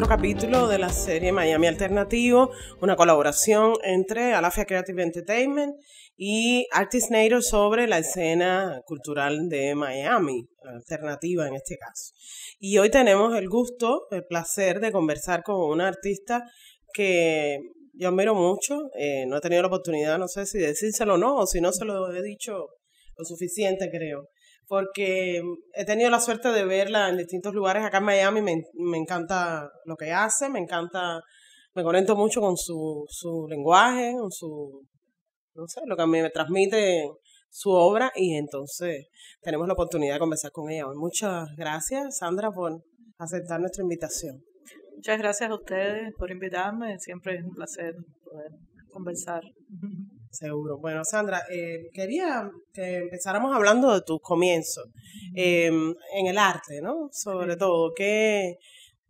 Capítulo de la serie Miami Alternativo, una colaboración entre Alafia Creative Entertainment y Artist Native sobre la escena cultural de Miami, alternativa en este caso. Y hoy tenemos el gusto, el placer de conversar con una artista que yo admiro mucho. No he tenido la oportunidad, no sé si decírselo o no, o si no se lo he dicho lo suficiente, creo. Porque he tenido la suerte de verla en distintos lugares acá en Miami. Me encanta lo que hace, me conecto mucho con su lenguaje, con no sé, lo que a mí me transmite su obra, y entonces tenemos la oportunidad de conversar con ella hoy. Muchas gracias, Sandra, por aceptar nuestra invitación. Muchas gracias a ustedes por invitarme, siempre es un placer poder conversar. Seguro. Bueno, Sandra, quería que empezáramos hablando de tus comienzos en el arte, ¿no? Sobre todo, ¿qué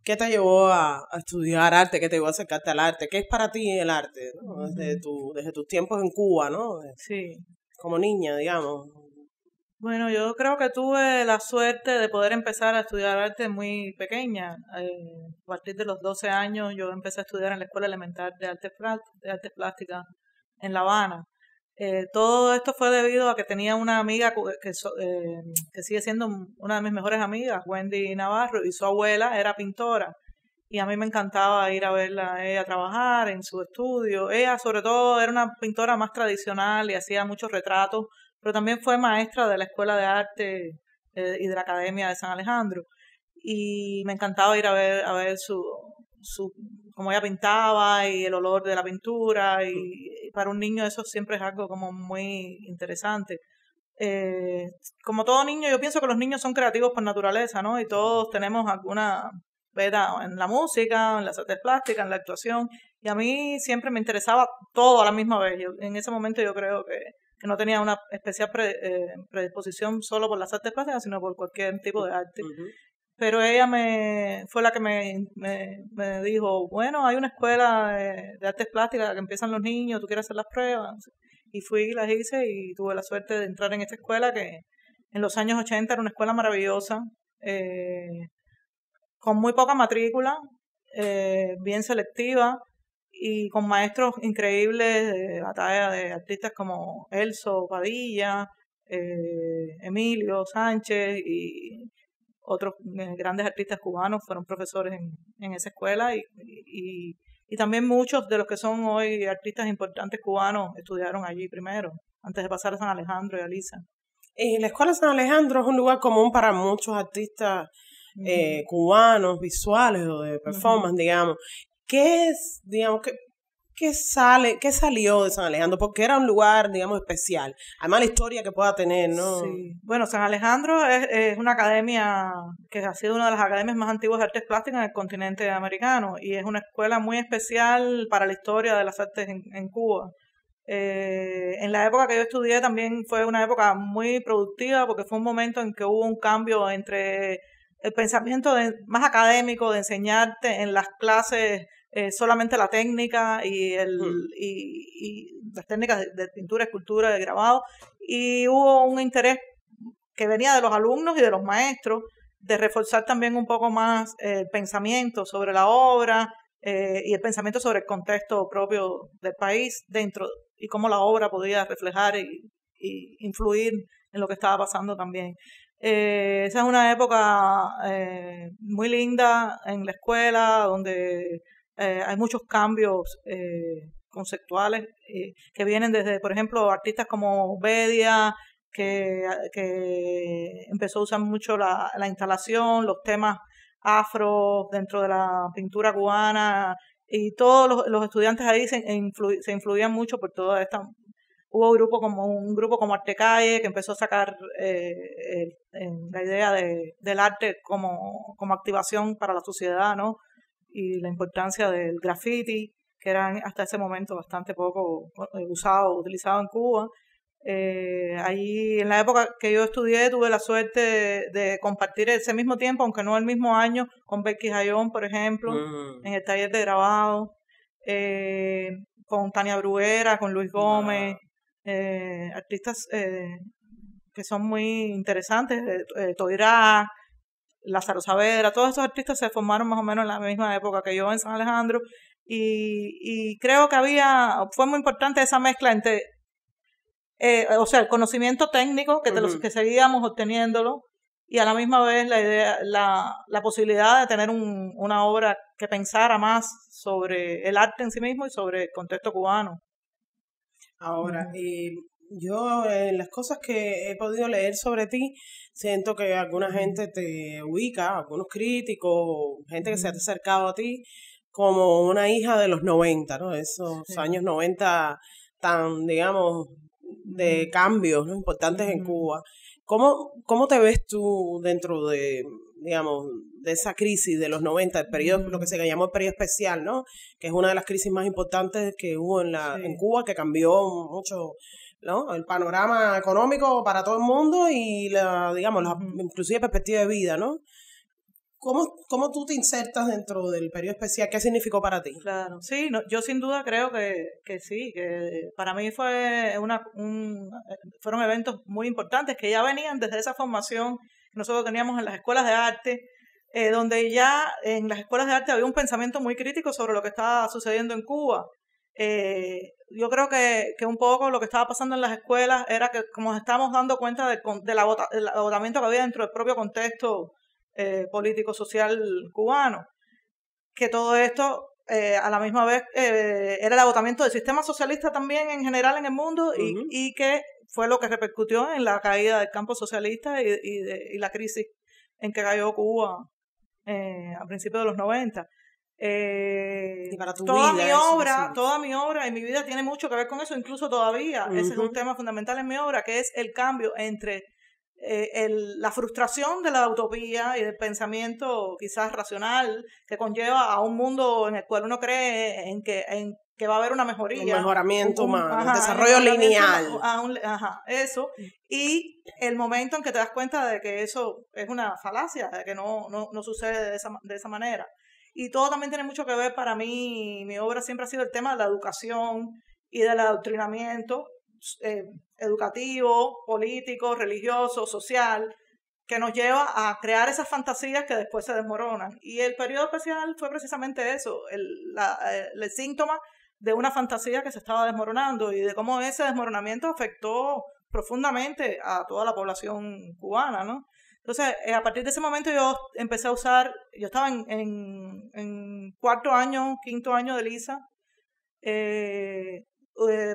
te llevó a estudiar arte? ¿Qué te llevó a acercarte al arte? ¿Qué es para ti el arte, ¿no? Desde tus tiempos en Cuba, ¿no? Sí. Como niña, digamos. Bueno, yo creo que tuve la suerte de poder empezar a estudiar arte muy pequeña. A partir de los 12 años yo empecé a estudiar en la Escuela Elemental de Artes Plásticas en La Habana. Todo esto fue debido a que tenía una amiga que sigue siendo una de mis mejores amigas, Wendy Navarro, y su abuela era pintora. Y a mí me encantaba ir a verla a ella trabajar en su estudio. Ella, sobre todo, era una pintora más tradicional y hacía muchos retratos, pero también fue maestra de la Escuela de Arte y de la Academia de San Alejandro. Y me encantaba ir a ver cómo ella pintaba y el olor de la pintura, y para un niño eso siempre es algo como muy interesante. Como todo niño, yo pienso que los niños son creativos por naturaleza, ¿no? Y todos tenemos alguna veta en la música, en las artes plásticas, en la actuación, y a mí siempre me interesaba todo a la misma vez. En ese momento yo creo que no tenía una especial predisposición solo por las artes plásticas, sino por cualquier tipo de arte. Pero ella fue la que me dijo, bueno, hay una escuela de artes plásticas que empiezan los niños, ¿tú quieres hacer las pruebas? Y fui, las hice y tuve la suerte de entrar en esta escuela que en los años 80 era una escuela maravillosa, con muy poca matrícula, bien selectiva y con maestros increíbles de la talla de artistas como Elso Padilla, Emilio Sánchez y otros grandes artistas cubanos fueron profesores en esa escuela, y también muchos de los que son hoy artistas importantes cubanos estudiaron allí primero, antes de pasar a San Alejandro y a Lisa. La Escuela San Alejandro es un lugar común para muchos artistas cubanos, visuales o de performance, digamos. ¿Qué es, digamos, qué salió de San Alejandro? Porque era un lugar, digamos, especial. Además, la historia que pueda tener, ¿no? Sí. Bueno, San Alejandro es una academia que ha sido una de las academias más antiguas de artes plásticas en el continente americano, y es una escuela muy especial para la historia de las artes en Cuba. En la época que yo estudié también fue una época muy productiva, porque fue un momento en que hubo un cambio entre el pensamiento más académico de enseñarte en las clases solamente la técnica y las técnicas de pintura, escultura, de grabado, y hubo un interés que venía de los alumnos y de los maestros de reforzar también un poco más el pensamiento sobre la obra y el pensamiento sobre el contexto propio del país dentro, y cómo la obra podía reflejar y influir en lo que estaba pasando también. Esa es una época muy linda en la escuela, donde hay muchos cambios conceptuales que vienen desde, por ejemplo, artistas como Bedia, que empezó a usar mucho la instalación, los temas afro dentro de la pintura cubana, y todos los estudiantes ahí se influían mucho por toda esta Hubo un grupo como Arte Calle, que empezó a sacar la idea del arte como activación para la sociedad, ¿no? Y la importancia del graffiti, que eran hasta ese momento bastante poco utilizado en Cuba. Ahí, en la época que yo estudié, tuve la suerte de compartir ese mismo tiempo, aunque no el mismo año, con Becky Jayón, por ejemplo, en el taller de grabado, con Tania Bruguera, con Luis Gómez, artistas que son muy interesantes, Toirá, Lázaro Saavedra, todos esos artistas se formaron más o menos en la misma época que yo en San Alejandro, y creo que fue muy importante esa mezcla entre o sea, el conocimiento técnico que seguíamos obteniéndolo, y a la misma vez la posibilidad de tener una obra que pensara más sobre el arte en sí mismo y sobre el contexto cubano. Ahora, yo en las cosas que he podido leer sobre ti, siento que alguna gente te ubica, algunos críticos, gente que se ha acercado a ti, como una hija de los 90, ¿no? Esos años 90 tan, digamos, de cambios, ¿no? Importantes en Cuba. ¿Cómo te ves tú dentro de, digamos, de esa crisis de los 90, el periodo, lo que se llamó el periodo especial, ¿no? Que es una de las crisis más importantes que hubo en Cuba, que cambió mucho, ¿no? El panorama económico para todo el mundo y digamos, inclusive perspectiva de vida, ¿no? ¿Cómo tú te insertas dentro del periodo especial? ¿Qué significó para ti? Claro, sí, yo sin duda creo que sí, que para mí fueron eventos muy importantes que ya venían desde esa formación que nosotros teníamos en las escuelas de arte, donde ya en las escuelas de arte había un pensamiento muy crítico sobre lo que estaba sucediendo en Cuba. Yo creo que un poco lo que estaba pasando en las escuelas era que, como nos estábamos dando cuenta del agotamiento que había dentro del propio contexto político-social cubano, que todo esto a la misma vez era el agotamiento del sistema socialista también en general en el mundo, y que fue lo que repercutió en la caída del campo socialista y la crisis en que cayó Cuba a principios de los 90. Y para tu toda vida, mi obra y mi vida tiene mucho que ver con eso, incluso todavía. Ese es un tema fundamental en mi obra, que es el cambio entre la frustración de la utopía y del pensamiento quizás racional que conlleva a un mundo en el cual uno cree en que va a haber una mejoría, un mejoramiento humano, un desarrollo lineal, eso, y el momento en que te das cuenta de que eso es una falacia, de que no sucede de esa manera. Y todo también tiene mucho que ver, para mí, mi obra siempre ha sido el tema de la educación y del adoctrinamiento educativo, político, religioso, social, que nos lleva a crear esas fantasías que después se desmoronan. Y el periodo especial fue precisamente eso, el síntoma de una fantasía que se estaba desmoronando y de cómo ese desmoronamiento afectó profundamente a toda la población cubana, ¿no? Entonces, a partir de ese momento yo empecé a usar, yo estaba en cuarto año, quinto año de Lisa.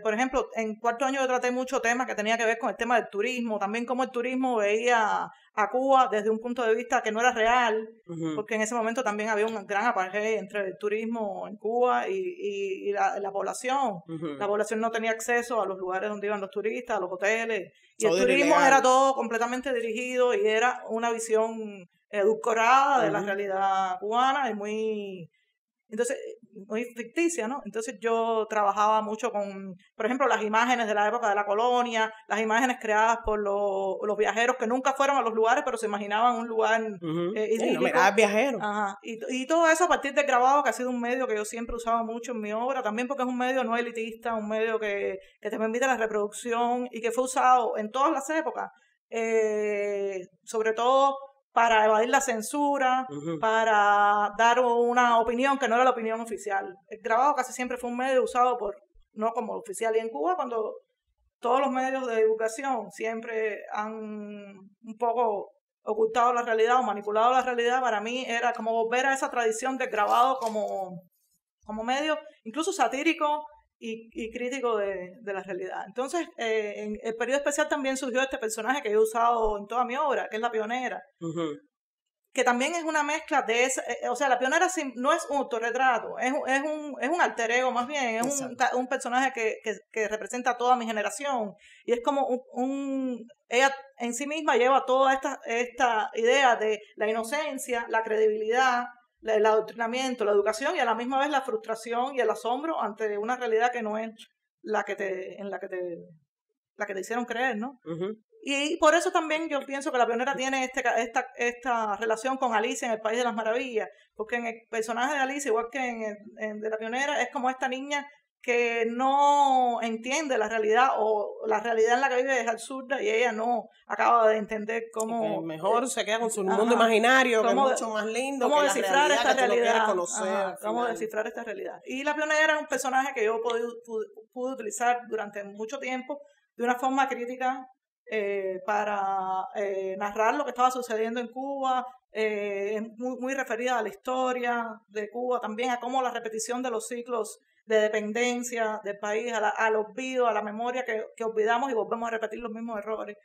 Por ejemplo, en cuarto año yo traté mucho temas que tenía que ver con el tema del turismo, también cómo el turismo veía a Cuba desde un punto de vista que no era real, porque en ese momento también había un gran apartheid entre el turismo en Cuba y la población. La población no tenía acceso a los lugares donde iban los turistas, a los hoteles, y el turismo era todo completamente dirigido y era una visión edulcorada de la realidad cubana y muy ficticia, ¿no? Entonces yo trabajaba mucho con, por ejemplo, las imágenes de la época de la colonia, las imágenes creadas por los viajeros que nunca fueron a los lugares, pero se imaginaban un lugar idílico. Viajero. Y todo eso a partir del grabado, que ha sido un medio que yo siempre usaba mucho en mi obra, también porque es un medio no elitista, un medio que te permite la reproducción y que fue usado en todas las épocas, sobre todo para evadir la censura, para dar una opinión que no era la opinión oficial. El grabado casi siempre fue un medio usado no como oficial. Y en Cuba, cuando todos los medios de divulgación siempre han un poco ocultado la realidad o manipulado la realidad, para mí era como volver a esa tradición del grabado como medio, incluso satírico y crítico de la realidad. Entonces, en el periodo especial también surgió este personaje que yo he usado en toda mi obra, que es la pionera. que también es una mezcla de esa, o sea, la pionera no es un autorretrato, es un alter ego más bien, es un personaje que representa a toda mi generación, y es como ella en sí misma lleva toda esta idea de la inocencia, la credibilidad, el adoctrinamiento, la educación, y a la misma vez la frustración y el asombro ante una realidad que no es la que te hicieron creer, ¿no? Uh-huh. Y por eso también yo pienso que la pionera tiene esta relación con Alicia en el País de las Maravillas, porque en el personaje de Alicia, igual que en de la pionera, es como esta niña que no entiende la realidad, o la realidad en la que vive es absurda y ella no acaba de entender cómo... mejor se queda con su mundo imaginario, que es mucho más lindo cómo que descifrar la esta realidad. Conocer, cómo descifrar esta realidad. Y la pionera es un personaje que yo pude utilizar durante mucho tiempo de una forma crítica, para narrar lo que estaba sucediendo en Cuba, muy referida a la historia de Cuba, también a cómo la repetición de los ciclos de dependencia del país, al olvido, a la memoria que olvidamos y volvemos a repetir los mismos errores.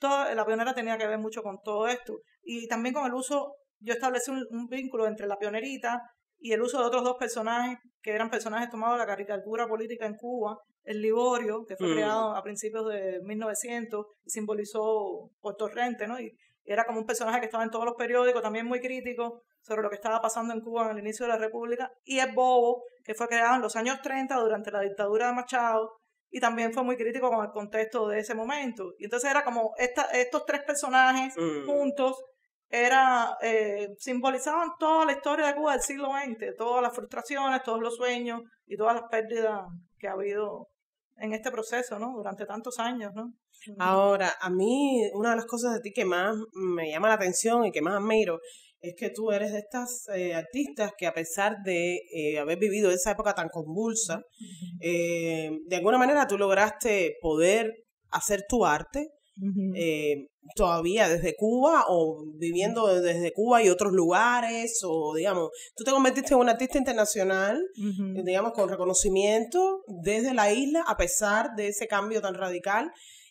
La pionera tenía que ver mucho con todo esto. Y también con el uso, yo establecí un vínculo entre la pionerita y el uso de otros dos personajes, que eran personajes tomados de la caricatura política en Cuba, el Liborio, que fue creado a principios de 1900 y simbolizó por Torrente, ¿no? Y era como un personaje que estaba en todos los periódicos, también muy crítico sobre lo que estaba pasando en Cuba en el inicio de la República, y el Bobo, que fue creado en los años 30 durante la dictadura de Machado, y también fue muy crítico con el contexto de ese momento. Y entonces era como estos tres personajes juntos, simbolizaban toda la historia de Cuba del siglo XX, todas las frustraciones, todos los sueños y todas las pérdidas que ha habido en este proceso, ¿no? Durante tantos años, ¿no? Ahora, a mí una de las cosas de ti que más me llama la atención y que más admiro es que tú eres de estas artistas que, a pesar de haber vivido esa época tan convulsa, de alguna manera tú lograste poder hacer tu arte todavía desde Cuba, o viviendo desde Cuba y otros lugares, o digamos, tú te convertiste en un artista internacional, digamos, con reconocimiento desde la isla, a pesar de ese cambio tan radical,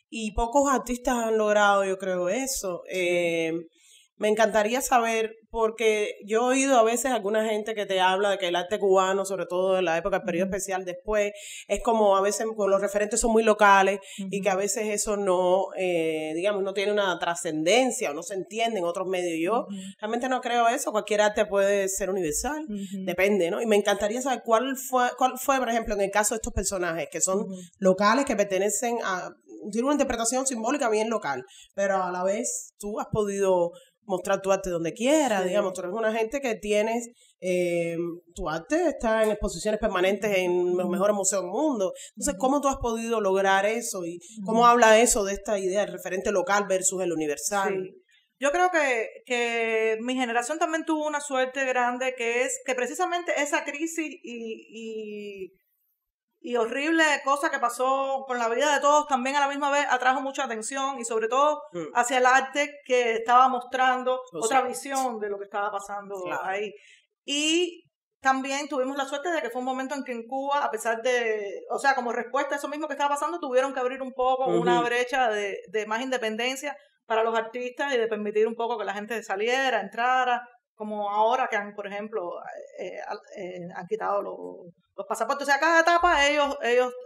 y pocos artistas han logrado, yo creo, eso. Me encantaría saber, porque yo he oído a veces alguna gente que te habla de que el arte cubano, sobre todo en la época del periodo especial después, es como a veces con los referentes son muy locales y que a veces eso no, digamos, no tiene una trascendencia o no se entiende en otros medios. Yo realmente no creo eso, cualquier arte puede ser universal, depende, ¿no? Y me encantaría saber cuál fue, por ejemplo, en el caso de estos personajes que son locales, que pertenecen a, tiene una interpretación simbólica bien local, pero a la vez tú has podido mostrar tu arte donde quieras, digamos, tú eres una gente que tienes, tu arte está en exposiciones permanentes en los mejores museos del mundo. Entonces, ¿cómo tú has podido lograr eso? ¿Y cómo habla eso de esta idea del referente local versus el universal? Sí. Yo creo que mi generación también tuvo una suerte grande, que es que precisamente esa crisis y horrible cosa que pasó con la vida de todos, también a la misma vez atrajo mucha atención, y sobre todo hacia el arte, que estaba mostrando otra visión de lo que estaba pasando ahí. Y también tuvimos la suerte de que fue un momento en que en Cuba, a pesar de, o sea, como respuesta a eso mismo que estaba pasando, tuvieron que abrir un poco una brecha de más independencia para los artistas, y de permitir un poco que la gente saliera, entrara, como ahora que han, por ejemplo, han quitado los pasaportes. O sea, cada etapa ellos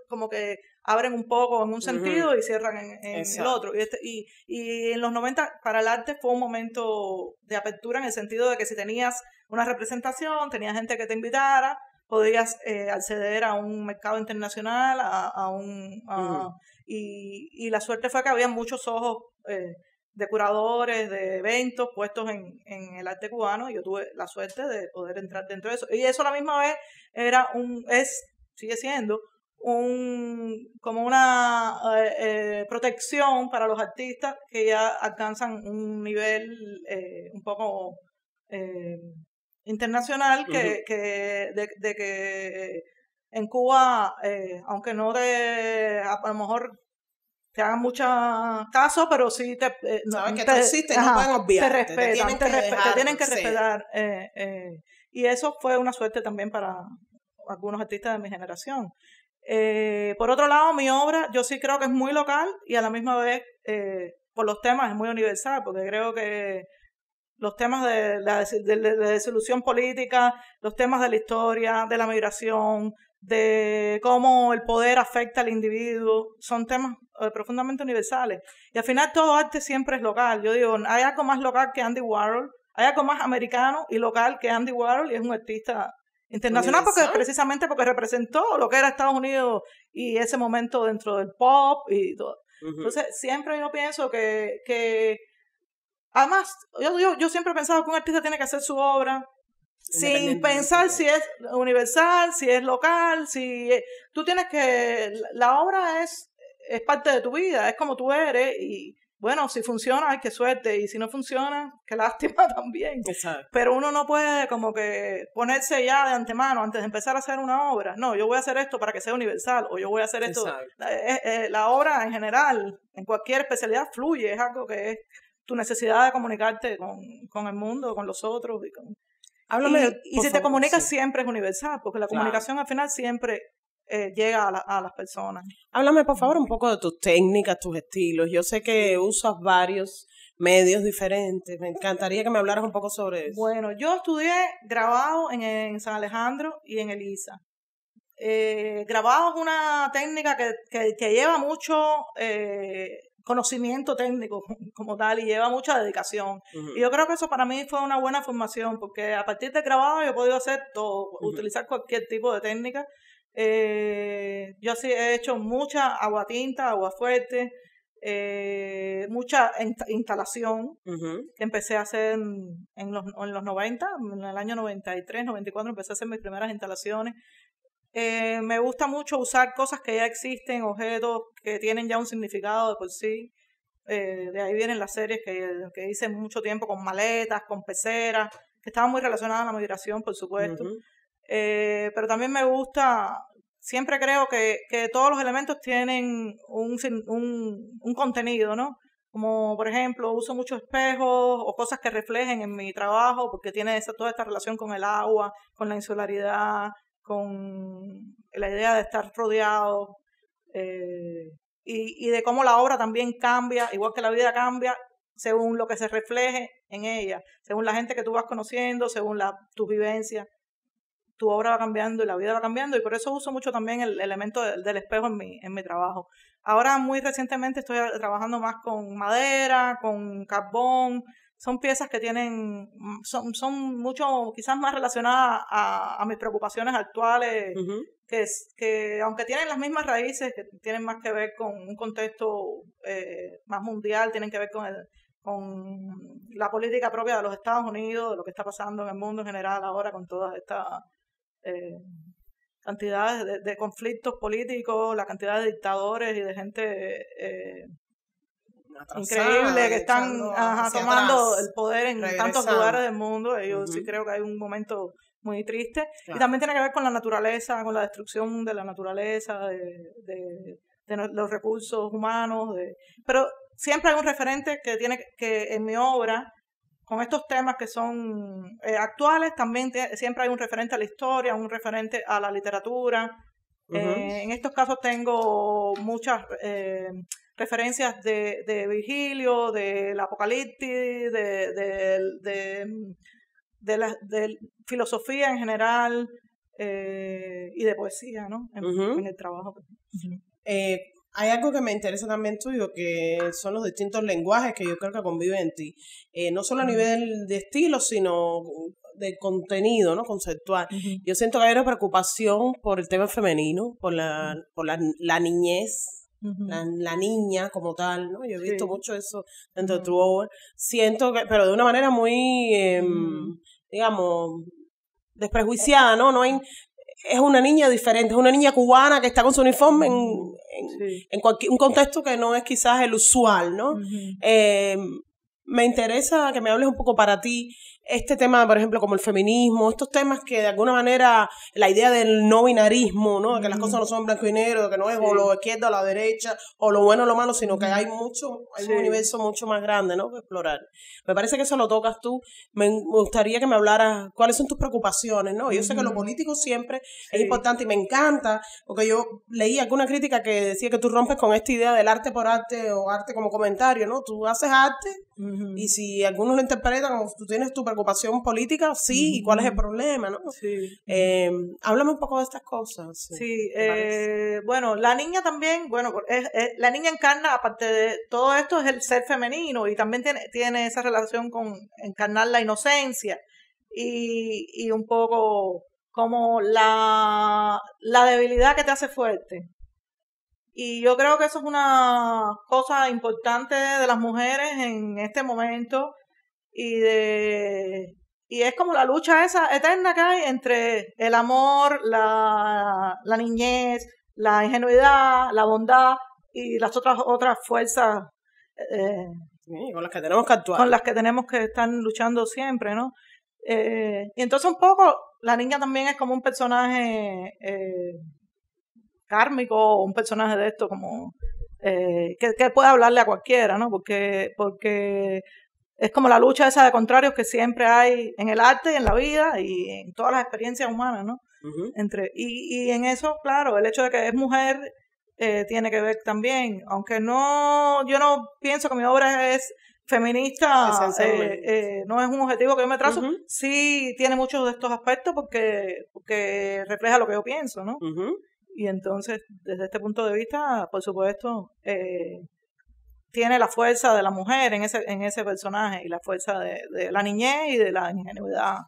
como que abren un poco en un sentido y cierran en el otro. Y en los 90 para el arte fue un momento de apertura, en el sentido de que si tenías una representación, tenías gente que te invitara, podías acceder a un mercado internacional, y la suerte fue que había muchos ojos de curadores, de eventos puestos en el arte cubano, y yo tuve la suerte de poder entrar dentro de eso. Y eso a la misma vez sigue siendo como una protección para los artistas que ya alcanzan un nivel un poco internacional, de que en Cuba, aunque no a lo mejor te hagan mucho caso, pero sí sabes que tú existes, no pueden olvidar, te respetan, te tienen que respetar, y eso fue una suerte también para algunos artistas de mi generación. Por otro lado, mi obra yo sí creo que es muy local, y a la misma vez por los temas es muy universal, porque creo que los temas de la desilusión política, los temas de la historia, de la migración, de cómo el poder afecta al individuo, son temas profundamente universales. Y al final todo arte siempre es local. Yo digo, hay algo más local que Andy Warhol, hay algo más americano y local que Andy Warhol, y es un artista internacional precisamente porque representó lo que era Estados Unidos y ese momento dentro del pop y todo. Entonces siempre yo pienso que además yo siempre he pensado que un artista tiene que hacer su obra sin pensar si es universal, si es local, tú tienes que, la obra es parte de tu vida, es como tú eres, y bueno, si funciona, ay, qué suerte, y si no funciona, qué lástima también. Exacto. Pero uno no puede como que ponerse ya de antemano antes de empezar a hacer una obra. No, yo voy a hacer esto para que sea universal, o yo voy a hacer esto. La obra en general, en cualquier especialidad, fluye, es algo que es tu necesidad de comunicarte con el mundo, con los otros. Háblame, y si te comunicas siempre es universal, porque la comunicación al final siempre llega a las personas. Háblame por favor un poco de tus técnicas, tus estilos. Yo sé que usas varios medios diferentes. Me encantaría que me hablaras un poco sobre eso. Bueno, yo estudié grabado en San Alejandro y en Elisa. Grabado es una técnica que lleva mucho conocimiento técnico como tal y lleva mucha dedicación. Y yo creo que eso para mí fue una buena formación, porque a partir del grabado yo he podido hacer todo, utilizar cualquier tipo de técnica. Yo así he hecho mucha agua tinta, agua fuerte, mucha instalación que empecé a hacer en los 90, en el año 93, 94 empecé a hacer mis primeras instalaciones. Me gusta mucho usar cosas que ya existen, objetos que tienen ya un significado de por sí. De ahí vienen las series que hice mucho tiempo con maletas, con peceras, que estaban muy relacionadas a la migración, por supuesto. Pero también me gusta, siempre creo que todos los elementos tienen un contenido, ¿no? Como por ejemplo, uso muchos espejos o cosas que reflejen en mi trabajo, porque tiene toda esta relación con el agua, con la insularidad, con la idea de estar rodeado y de cómo la obra también cambia, igual que la vida cambia, según lo que se refleje en ella, según la gente que tú vas conociendo, según tus vivencias, tu obra va cambiando y la vida va cambiando, y por eso uso mucho también el elemento del espejo en mi trabajo. Ahora muy recientemente estoy trabajando más con madera, con carbón. Son piezas que son mucho, quizás más relacionadas a mis preocupaciones actuales, que aunque tienen las mismas raíces, que tienen más que ver con un contexto más mundial, tienen que ver con la política propia de los Estados Unidos, de lo que está pasando en el mundo en general ahora con todas estas cantidades de conflictos políticos, la cantidad de dictadores y de gente increíble que están tomando el poder en tantos lugares del mundo. Yo sí creo que hay un momento muy triste. Y también tiene que ver con la naturaleza, con la destrucción de la naturaleza, de los recursos humanos. Pero siempre hay un referente que tiene que en mi obra, con estos temas que son actuales, también siempre hay un referente a la historia, un referente a la literatura. En estos casos tengo muchas referencias de Virgilio, del Apocalipsis, de filosofía en general y de poesía, ¿no? En el trabajo. Hay algo que me interesa también tuyo, que son los distintos lenguajes que yo creo que conviven en ti. No solo a nivel de estilo, sino de contenido, ¿no? Conceptual. Yo siento que hay una preocupación por el tema femenino, por la niñez, la niña como tal, ¿no? Yo he visto mucho eso dentro de tu obra. Siento que, pero de una manera muy, digamos, desprejuiciada, ¿no? No hay... Es una niña diferente, es una niña cubana que está con su uniforme en un contexto que no es quizás el usual, ¿no? Me interesa que me hables un poco para ti este tema, por ejemplo, como el feminismo, estos temas que de alguna manera, la idea del no binarismo, ¿no? De que las cosas no son blanco y negro, de que no es o lo izquierda o la derecha, o lo bueno o lo malo, sino que hay un universo mucho más grande, ¿no? Que explorar. Me parece que eso lo tocas tú. Me gustaría que me hablaras cuáles son tus preocupaciones, ¿no? Yo sé que lo político siempre es importante y me encanta, porque yo leí alguna crítica que decía que tú rompes con esta idea del arte por arte o arte como comentario, ¿no? Tú haces arte Y si algunos lo interpretan como tú tienes tu preocupación política, sí, ¿y cuál es el problema, no? Sí. Háblame un poco de estas cosas. Sí, bueno, la niña también, bueno, la niña encarna, aparte de todo esto, es el ser femenino y también tiene esa relación con encarnar la inocencia y un poco como la debilidad que te hace fuerte. Y yo creo que eso es una cosa importante de las mujeres en este momento y es como la lucha esa eterna que hay entre el amor, la niñez, la ingenuidad, la bondad y las otras fuerzas con las que tenemos que actuar. Con las que tenemos que estar luchando siempre, ¿no? Y entonces un poco la niña también es como un personaje kármico, un personaje de esto como que puede hablarle a cualquiera, ¿no? Porque es como la lucha esa de contrarios que siempre hay en el arte y en la vida y en todas las experiencias humanas, ¿no? Y en eso, claro, el hecho de que es mujer tiene que ver también, aunque yo no pienso que mi obra es feminista, no es un objetivo que yo me trazo, sí tiene muchos de estos aspectos porque refleja lo que yo pienso, ¿no? Y entonces, desde este punto de vista, por supuesto, tiene la fuerza de la mujer en ese personaje y la fuerza de la niñez y de la ingenuidad.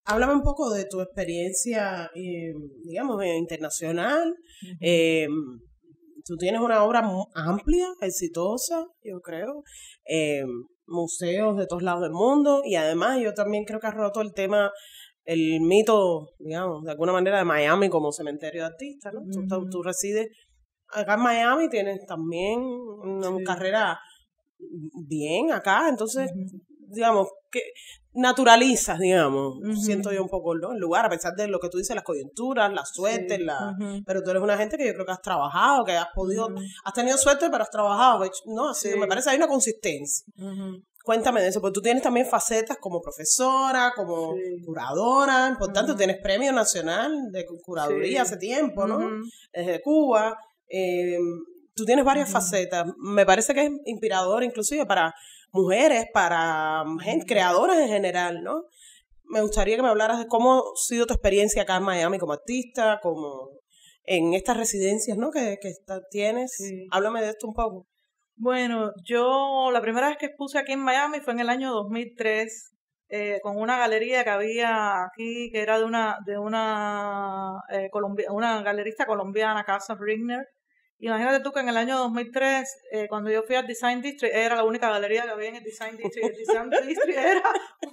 Háblame un poco de tu experiencia, digamos, internacional. Tú tienes una obra muy amplia, exitosa, yo creo. Museos de todos lados del mundo. Y además yo también creo que has roto el mito, digamos, de alguna manera de Miami como cementerio de artistas, ¿no? Tú resides acá en Miami, tienes también una carrera bien acá, entonces, digamos, que naturalizas, digamos, siento yo un poco, ¿no? El lugar, a pesar de lo que tú dices, las coyunturas, la suerte, pero tú eres una gente que yo creo que has trabajado, que has podido, has tenido suerte, pero has trabajado, ¿no? Así me parece hay una consistencia. Cuéntame de eso, porque tú tienes también facetas como profesora, como curadora, por tanto tienes premio nacional de curaduría hace tiempo, ¿no? Desde Cuba. Tú tienes varias facetas. Me parece que es inspirador inclusive para mujeres, para gente, creadoras en general, ¿no? Me gustaría que me hablaras de cómo ha sido tu experiencia acá en Miami como artista, como en estas residencias, ¿no? que tienes. Háblame de esto un poco. Bueno, yo la primera vez que expuse aquí en Miami fue en el año 2003 con una galería que había aquí que era de una galerista colombiana, Casa Brigner. Imagínate tú que en el año 2003, cuando yo fui al Design District, era la única galería que había en el Design District. El Design District era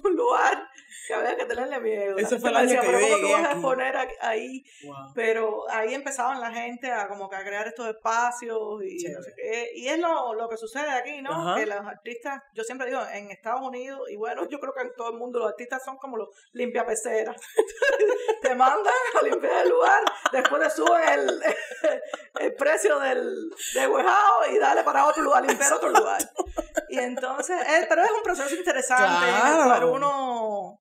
un lugar que había que tenerle miedo. Eso fue el año que yo llegué ¿cómo tú vas a aquí? exponer ahí? Wow. Pero ahí empezaban la gente a crear estos espacios y no sé qué. Y es lo que sucede aquí, ¿no? Que los artistas, yo siempre digo, en Estados Unidos, y bueno, yo creo que en todo el mundo, los artistas son como los limpiapeceras. Te mandan a limpiar el lugar, después le suben el precio de huejado y dale para otro lugar, limpiar otro lugar. Y entonces, pero es un proceso interesante, pero uno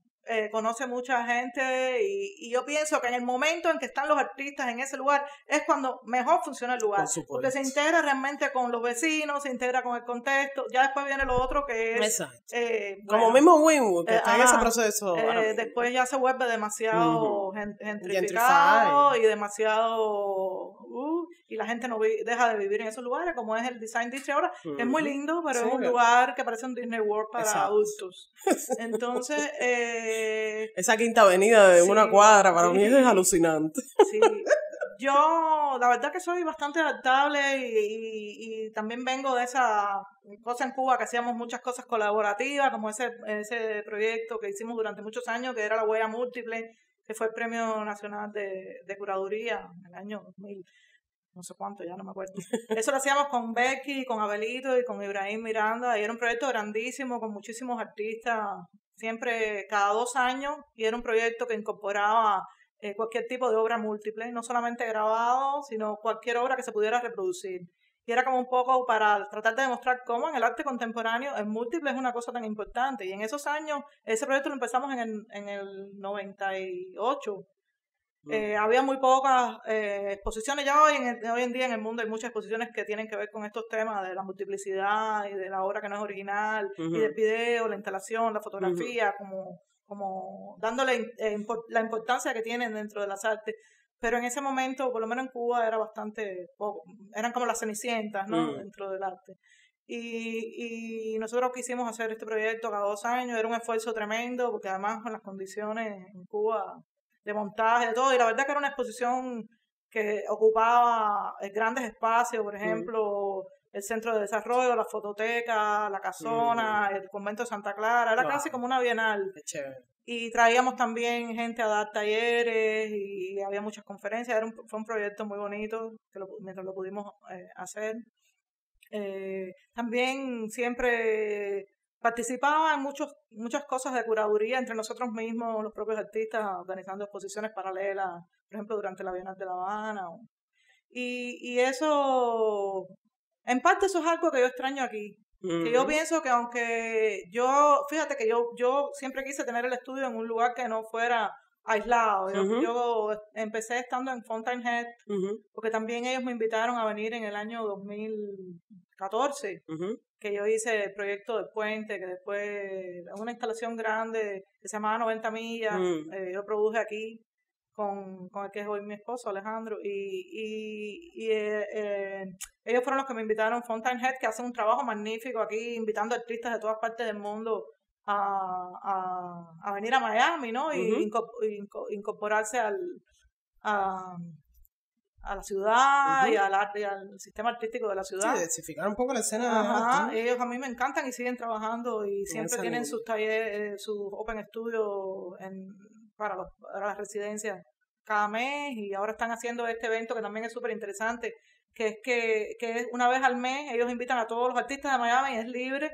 conoce mucha gente y yo pienso que en el momento en que están los artistas en ese lugar es cuando mejor funciona el lugar, porque se integra realmente con los vecinos, se integra con el contexto, ya después viene lo otro que es como mismo Wynwood, que está en ese proceso después ya se vuelve demasiado gentrificado y demasiado y la gente no deja de vivir en esos lugares, como es el Design District ahora, que es muy lindo, pero es un lugar que parece un Disney World para adultos. Entonces esa Quinta Avenida de una cuadra para mí es alucinante. Sí, yo la verdad que soy bastante adaptable y también vengo de esa cosa en Cuba que hacíamos muchas cosas colaborativas, como ese proyecto que hicimos durante muchos años, que era La Huella Múltiple, que fue el Premio Nacional de Curaduría en el año 2000. No sé cuánto, ya no me acuerdo. Eso lo hacíamos con Becky, con Abelito y con Ibrahim Miranda, y era un proyecto grandísimo con muchísimos artistas, siempre cada 2 años, y era un proyecto que incorporaba cualquier tipo de obra múltiple, no solamente grabado, sino cualquier obra que se pudiera reproducir. Y era como un poco para tratar de demostrar cómo en el arte contemporáneo el múltiple es una cosa tan importante. Y en esos años, ese proyecto lo empezamos en el 98. Había muy pocas exposiciones. Ya hoy en día en el mundo hay muchas exposiciones que tienen que ver con estos temas de la multiplicidad y de la obra que no es original, y del video, la instalación, la fotografía, como dándole la importancia que tienen dentro de las artes. Pero en ese momento, por lo menos en Cuba, era bastante poco. Eran como las cenicientas, ¿no? Dentro del arte. Y nosotros quisimos hacer este proyecto cada 2 años. Era un esfuerzo tremendo, porque además con las condiciones en Cuba de montaje, de todo, y la verdad que era una exposición que ocupaba grandes espacios, por ejemplo, el Centro de Desarrollo, la Fototeca, la Casona, el Convento de Santa Clara, era casi como una bienal. Qué chévere. Y traíamos también gente a dar talleres y había muchas conferencias. Fue un proyecto muy bonito mientras lo pudimos hacer. También siempre participaba en muchas cosas de curaduría entre nosotros mismos, los propios artistas, organizando exposiciones paralelas, por ejemplo, durante la Bienal de La Habana. Y eso, en parte eso es algo que yo extraño aquí. Que yo pienso que aunque fíjate que yo siempre quise tener el estudio en un lugar que no fuera aislado. Yo empecé estando en Fountain Head, porque también ellos me invitaron a venir en el año 2014, que yo hice el proyecto del puente, que después una instalación grande que se llamaba 90 millas, yo produje aquí con el que es hoy mi esposo, Alejandro, y ellos fueron los que me invitaron, Fountain Head, que hacen un trabajo magnífico aquí, invitando artistas de todas partes del mundo a venir a Miami, ¿no? Y incorporarse a la ciudad y al arte y al sistema artístico de la ciudad. Sí, diversificar un poco la escena. Ellos a mí me encantan y siguen trabajando y siempre tienen sus talleres, sus open studios para las residencias cada mes, y ahora están haciendo este evento que también es súper interesante, que es una vez al mes. Ellos invitan a todos los artistas de Miami y es libre.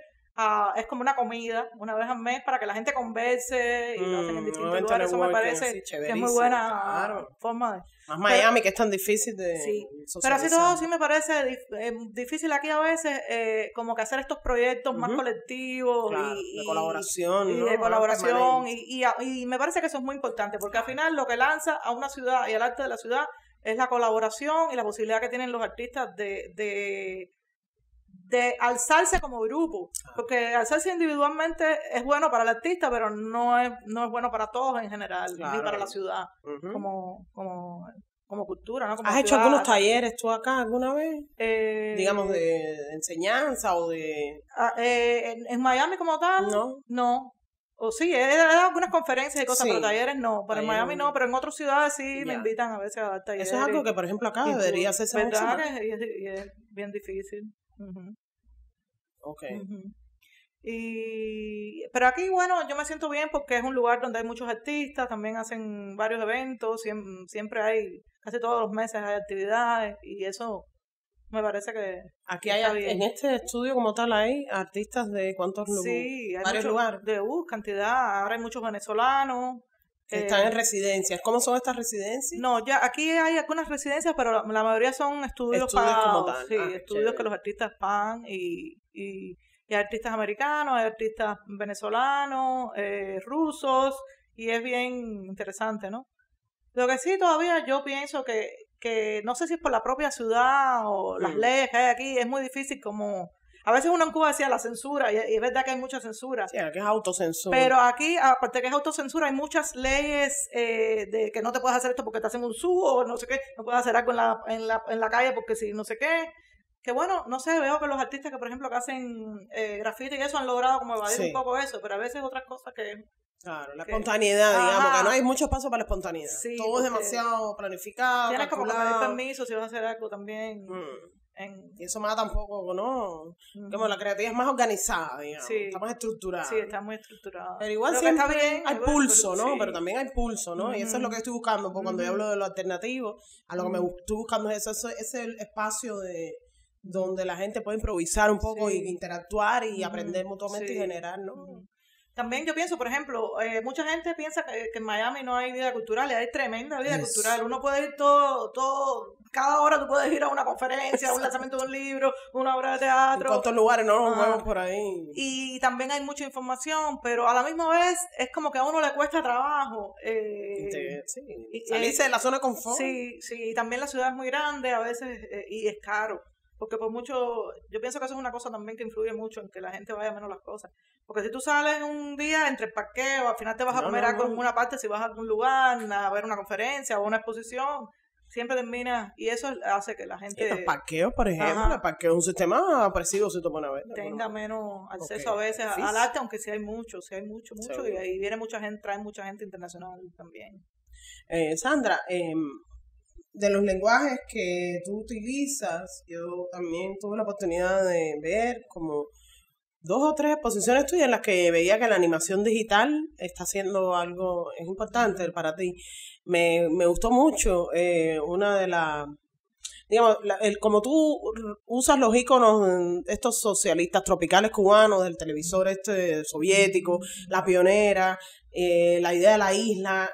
Es como una comida una vez al mes para que la gente converse y lo hacen en distintos lugares. Eso me parece que es muy buena forma de... Más Miami, que es tan difícil de socializar. Pero así todo sí me parece difícil aquí a veces, como que hacer estos proyectos más colectivos, claro, de colaboración, y ¿no? de colaboración, y me parece que eso es muy importante, porque al final lo que lanza a una ciudad y al arte de la ciudad es la colaboración y la posibilidad que tienen los artistas de alzarse como grupo, porque alzarse individualmente es bueno para el artista, pero no es bueno para todos en general, ni para la ciudad, como cultura, ¿no? Como ¿Has hecho algunos talleres tú acá alguna vez? Digamos, de enseñanza o de... en Miami como tal, no. O sí, he dado algunas conferencias y cosas, pero talleres no. Pero en Miami no, pero en otras ciudades sí me invitan a veces a dar talleres. Eso es algo que, por ejemplo, acá debería hacerse mucho más. Y es bien difícil. Okay. Pero aquí, bueno, yo me siento bien porque es un lugar donde hay muchos artistas, también hacen varios eventos, siempre hay, casi todos los meses hay actividades, y eso me parece que aquí hay bien. En este estudio como tal hay artistas de ¿cuántos lugares? Sí, hay varios lugares. De cantidad. Ahora hay muchos venezolanos. Están en residencias. ¿Cómo son estas residencias? No, ya aquí hay algunas residencias, pero la mayoría son estudios pagados. Como tal. Sí, estudios que los artistas pagan, y hay artistas americanos, hay artistas venezolanos, rusos, y es bien interesante, ¿no? Lo que sí todavía yo pienso que no sé si es por la propia ciudad o las leyes que hay aquí, es muy difícil como... A veces uno en Cuba decía la censura, y es verdad que hay mucha censura. Sí, aquí es autocensura. Pero aquí, aparte que es autocensura, hay muchas leyes de que no te puedes hacer esto porque te hacen un sub o no sé qué, no puedes hacer algo en la calle porque si no sé qué. Que bueno, no sé, veo que los artistas que, por ejemplo, que hacen graffiti y eso han logrado como evadir un poco eso, pero a veces otras cosas que... Claro, la espontaneidad, digamos, que no hay mucho espacio para la espontaneidad. Sí, todo es demasiado planificado, tienes calculado. como que pedir permiso si vas a hacer algo también. Y eso mata un poco, ¿no? Como la creatividad es más organizada, digamos. Sí. Está más estructurada. Sí, está muy estructurada. Pero igual siempre está bien, hay pulso, ¿no? Pero también hay pulso, ¿no? Y eso es lo que estoy buscando, porque cuando yo hablo de lo alternativo, a lo que me estoy buscando es eso, es el espacio donde la gente puede improvisar un poco y interactuar y aprender mutuamente y generar, ¿no? También yo pienso, por ejemplo, mucha gente piensa que en Miami no hay vida cultural, y hay tremenda vida cultural. Uno puede ir todo cada hora tú puedes ir a una conferencia, a un lanzamiento de un libro, una obra de teatro. ¿En cuántos lugares no nos movemos por ahí? Y también hay mucha información, pero a la misma vez es como que a uno le cuesta trabajo. Salirse de la zona de confort. Sí, y también la ciudad es muy grande a veces y es caro. Porque por mucho, yo pienso que eso es una cosa también que influye mucho en que la gente vaya menos las cosas. Porque si tú sales un día entre el parqueo, al final te vas a comer algo en una parte, si vas a algún lugar, a ver una conferencia o una exposición, siempre termina, y eso hace que la gente... Los parqueos, por ejemplo, el parqueo es un sistema opresivo, si tú pones a ver. Tenga menos acceso a veces al arte, aunque sí hay mucho, y ahí viene mucha gente, trae mucha gente internacional también. Sandra, de los lenguajes que tú utilizas, yo también tuve la oportunidad de ver como 2 o 3 exposiciones tuyas en las que veía que la animación digital está haciendo algo, es importante para ti. Me gustó mucho una de las, digamos, como tú usas los iconos estos socialistas tropicales cubanos del televisor soviético, la pionera, la idea de la isla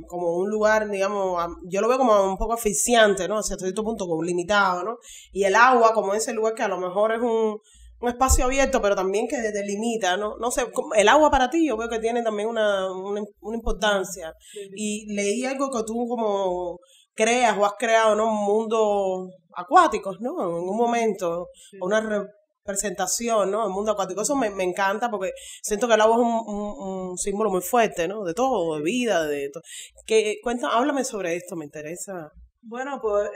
como un lugar, digamos, yo lo veo como un poco asfixiante, ¿no? Hasta cierto punto como limitado, ¿no? Y el agua como ese lugar que a lo mejor es un espacio abierto, pero también que delimita, ¿no? No sé, el agua para ti yo veo que tiene también una importancia. Y leí algo que tú como creas o has creado, ¿no? Un mundo acuáticos, ¿no? En un momento, una representación, ¿no? El mundo acuático. Eso me encanta porque siento que el agua es un símbolo muy fuerte, ¿no? De todo, de vida, de todo. Háblame sobre esto, me interesa. Bueno, pues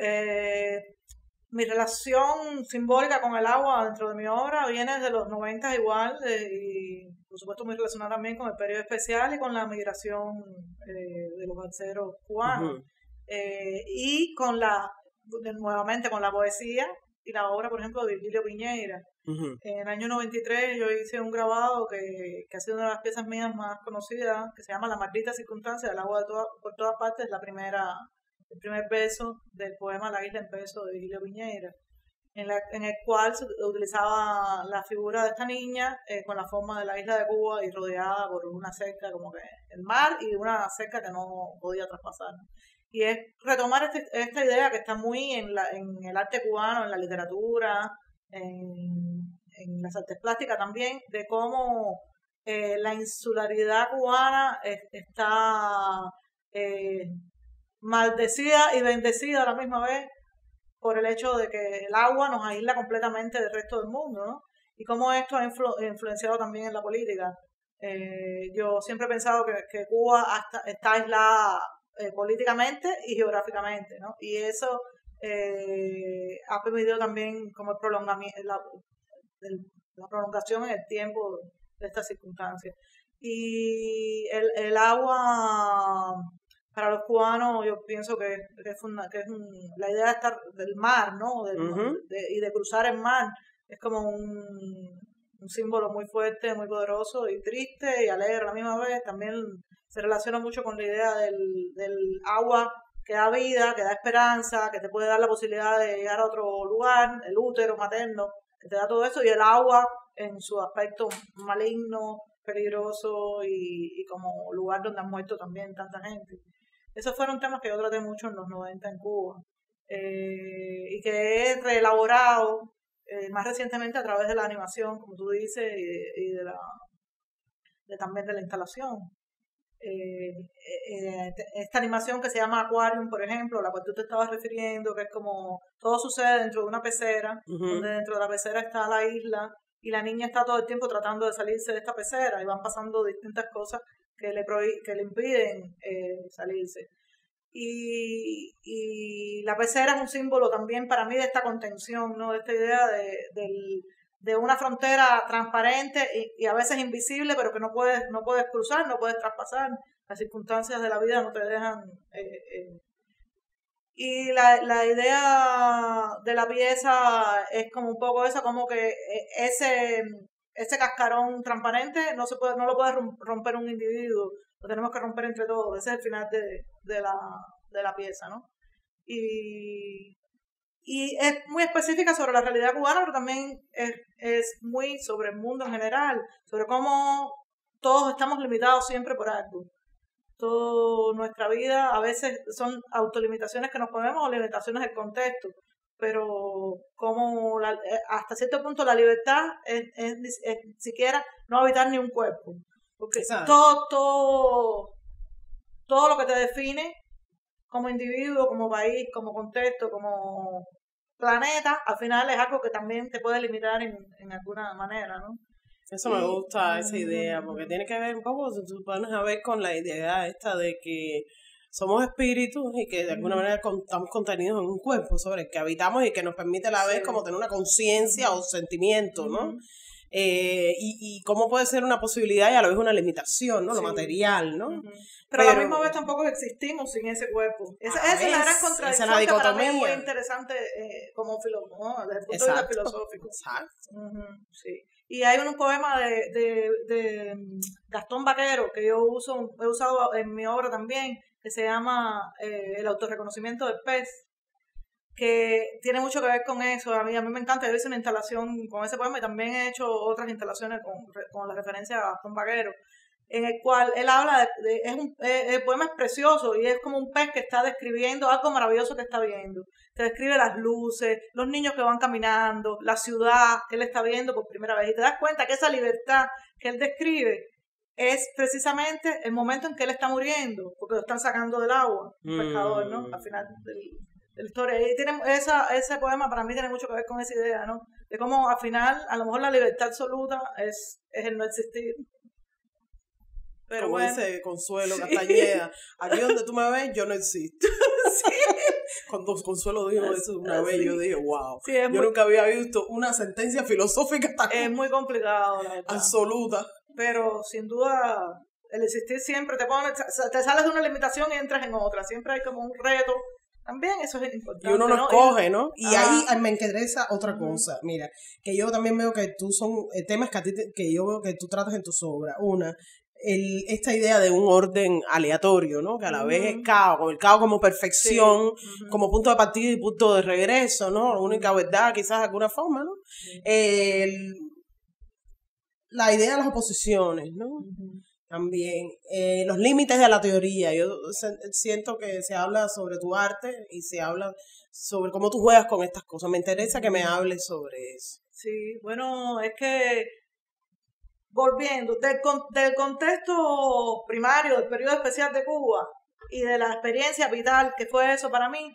mi relación simbólica con el agua dentro de mi obra viene desde los 90 igual, y por supuesto muy relacionada también con el periodo especial y con la migración de los balseros cubanos. Y con nuevamente con la poesía y la obra, por ejemplo, de Virgilio Piñeyra. En el año 93 yo hice un grabado que ha sido una de las piezas mías más conocidas, que se llama La maldita circunstancia del agua por todas partes, el primer verso del poema La isla en peso de Virgilio Piñeyra, en el cual se utilizaba la figura de esta niña con la forma de la isla de Cuba y rodeada por una cerca, como que el mar, y una cerca que no podía traspasar. Y es retomar esta idea que está muy en el arte cubano, en la literatura, en las artes plásticas también, de cómo la insularidad cubana está maldecida y bendecida a la misma vez por el hecho de que el agua nos aísla completamente del resto del mundo, ¿no? Y cómo esto ha influenciado también en la política. Yo siempre he pensado que Cuba está aislada políticamente y geográficamente, ¿no? Y eso ha permitido también como el prolongamiento, la prolongación en el tiempo de estas circunstancias. Y el agua para los cubanos, yo pienso que es la idea de estar del mar, ¿no? Y de cruzar el mar es como un símbolo muy fuerte, muy poderoso y triste y alegre a la misma vez. También se relaciona mucho con la idea del agua que da vida, que da esperanza, que te puede dar la posibilidad de llegar a otro lugar, el útero materno, que te da todo eso, y el agua en su aspecto maligno, peligroso y como lugar donde han muerto también tanta gente. Esos fueron temas que yo traté mucho en los 90 en Cuba y que he reelaborado más recientemente a través de la animación, como tú dices, y también de la instalación. Esta animación que se llama Aquarium, por ejemplo, a la cual tú te estabas refiriendo, que es como todo sucede dentro de una pecera, donde dentro de la pecera está la isla y la niña está todo el tiempo tratando de salirse de esta pecera y van pasando distintas cosas que le impiden salirse. Y la pecera es un símbolo también para mí de esta contención, ¿no? De esta idea de una frontera transparente y a veces invisible, pero que no puedes cruzar, no puedes traspasar. Las circunstancias de la vida no te dejan. Y la idea de la pieza es como un poco esa, como que ese cascarón transparente no lo puede romper un individuo, lo tenemos que romper entre todos. Ese es el final de la pieza, ¿no? Y es muy específica sobre la realidad cubana, pero también es muy sobre el mundo en general, sobre cómo todos estamos limitados siempre por algo. toda nuestra vida. A veces son autolimitaciones que nos ponemos o limitaciones del contexto, pero como hasta cierto punto la libertad es siquiera no habitar ni un cuerpo, porque todo lo que te define como individuo, como país, como contexto, como planeta, al final es algo que también te puede limitar en alguna manera, ¿no? Eso me gusta, esa idea, porque tiene que ver un poco, si tú pones a ver con la idea esta de que somos espíritus y que de alguna manera estamos contenidos en un cuerpo sobre el que habitamos y que nos permite a la vez como tener una conciencia o sentimiento, ¿no? Y cómo puede ser una posibilidad y a la vez una limitación, ¿no? Lo material, ¿no? Pero a la misma vez tampoco existimos sin ese cuerpo. Esa es la gran contradicción, esa es la que para mí es muy interesante como filósofo, ¿no? Desde el punto de vista filosófico. Exacto. Sí. Y hay un poema de Gastón Vaquero que yo he usado en mi obra también, que se llama El autorreconocimiento del pez, que tiene mucho que ver con eso. A mí me encanta. Yo hice una instalación con ese poema y también he hecho otras instalaciones con la referencia a Gastón Vaquero, en el cual él habla el poema es precioso y es como un pez que está describiendo algo maravilloso que está viendo. Te describe las luces, los niños que van caminando, la ciudad que él está viendo por primera vez, y te das cuenta que esa libertad que él describe es precisamente el momento en que él está muriendo, porque lo están sacando del agua, un pescador, ¿no? Al final de la historia. Y ese poema para mí tiene mucho que ver con esa idea, ¿no? De cómo al final, a lo mejor la libertad absoluta es el no existir. Pero como dice Consuelo Castañeda, aquí donde tú me ves, yo no existo. Cuando Consuelo dijo eso una vez, yo dije, wow. Yo nunca había visto una sentencia filosófica tan... Es muy complicado, la verdad. Absoluta. Pero sin duda, el existir siempre te sales de una limitación y entras en otra. Siempre hay como un reto. También eso es importante. Y uno lo escoge, ¿no? Y ahí me interesa otra cosa. Mira, que yo también veo que tú son temas que yo veo que tú tratas en tus obras. Esta idea de un orden aleatorio, ¿no? Que a la vez es caos, el caos como perfección, como punto de partida y punto de regreso, ¿no? La única verdad, quizás de alguna forma, ¿no? La idea de las oposiciones, ¿no? También los límites de la teoría. Yo siento que se habla sobre tu arte y se habla sobre cómo tú juegas con estas cosas. Me interesa que me hables sobre eso. Sí, bueno, es que volviendo del contexto primario del periodo especial de Cuba y de la experiencia vital que fue eso para mí,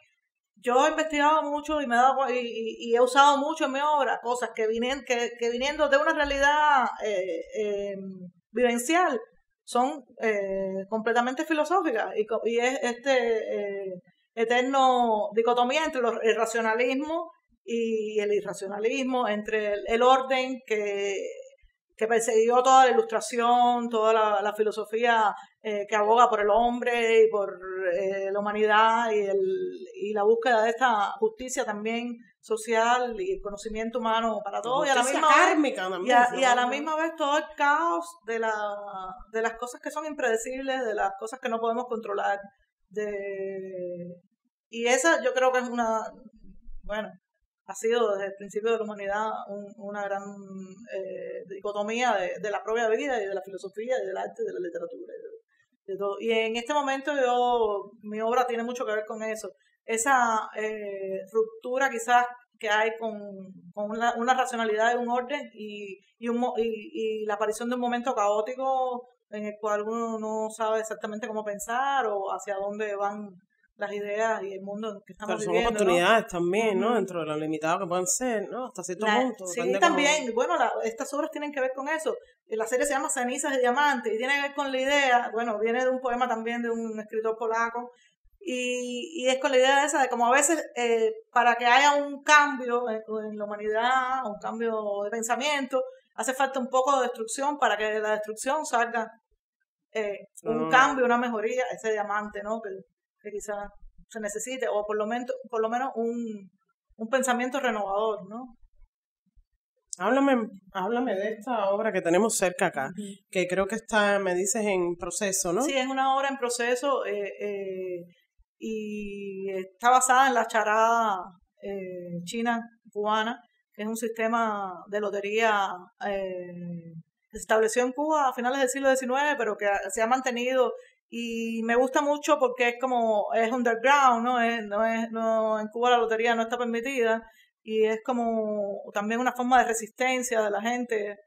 yo he investigado mucho y me he dado y he usado mucho en mi obra cosas que viniendo de una realidad vivencial son completamente filosóficas y es eterno dicotomía entre el racionalismo y el irracionalismo, entre el orden que persiguió toda la ilustración, toda la filosofía que aboga por el hombre y por la humanidad y la búsqueda de esta justicia también social y el conocimiento humano para todos, y a la misma kármica también, y a la misma vez todo el caos de las cosas que son impredecibles, de las cosas que no podemos controlar, y esa yo creo que es ha sido desde el principio de la humanidad una gran dicotomía de la propia vida y de la filosofía y del arte y de la literatura de todo. Y en este momento mi obra tiene mucho que ver con eso, esa ruptura quizás que hay con una racionalidad de un orden y la aparición de un momento caótico en el cual uno no sabe exactamente cómo pensar o hacia dónde van las ideas y el mundo en que estamos viviendo. Pero son oportunidades, ¿no? También, ¿no? Dentro de lo limitado que pueden ser, ¿no? Hasta cierto punto. Sí, también. Bueno, estas obras tienen que ver con eso. La serie se llama Cenizas de Diamante y tiene que ver con la idea, viene de un poema también de un escritor polaco, y es con la idea esa de como a veces para que haya un cambio en la humanidad, un cambio de pensamiento, hace falta un poco de destrucción para que de la destrucción salga un cambio, una mejoría, ese diamante, ¿no? Que quizás se necesite, o por lo menos un pensamiento renovador, ¿no? Háblame de esta obra que tenemos cerca acá, que creo que está, me dices, en proceso, ¿no? Sí, es una obra en proceso y está basada en la charada china cubana, que es un sistema de lotería que se estableció en Cuba a finales del siglo XIX, pero que se ha mantenido y me gusta mucho porque es underground, no, en Cuba la lotería no está permitida, y es como también una forma de resistencia de la gente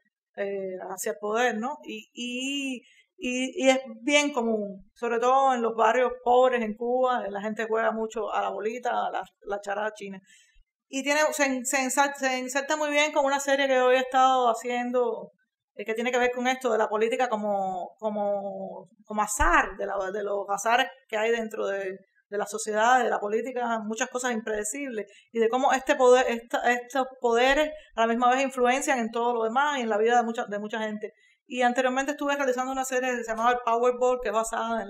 hacia el poder, ¿no? Y es bien común, sobre todo en los barrios pobres en Cuba, la gente juega mucho a la bolita, a la charada china. Y se inserta muy bien con una serie que hoy he estado haciendo, que tiene que ver con esto de la política como azar, de los azares que hay dentro de la sociedad, de la política, muchas cosas impredecibles, y de cómo estos poderes a la misma vez influencian en todo lo demás y en la vida de mucha gente. Y anteriormente estuve realizando una serie que se llamaba el Powerball, que es basada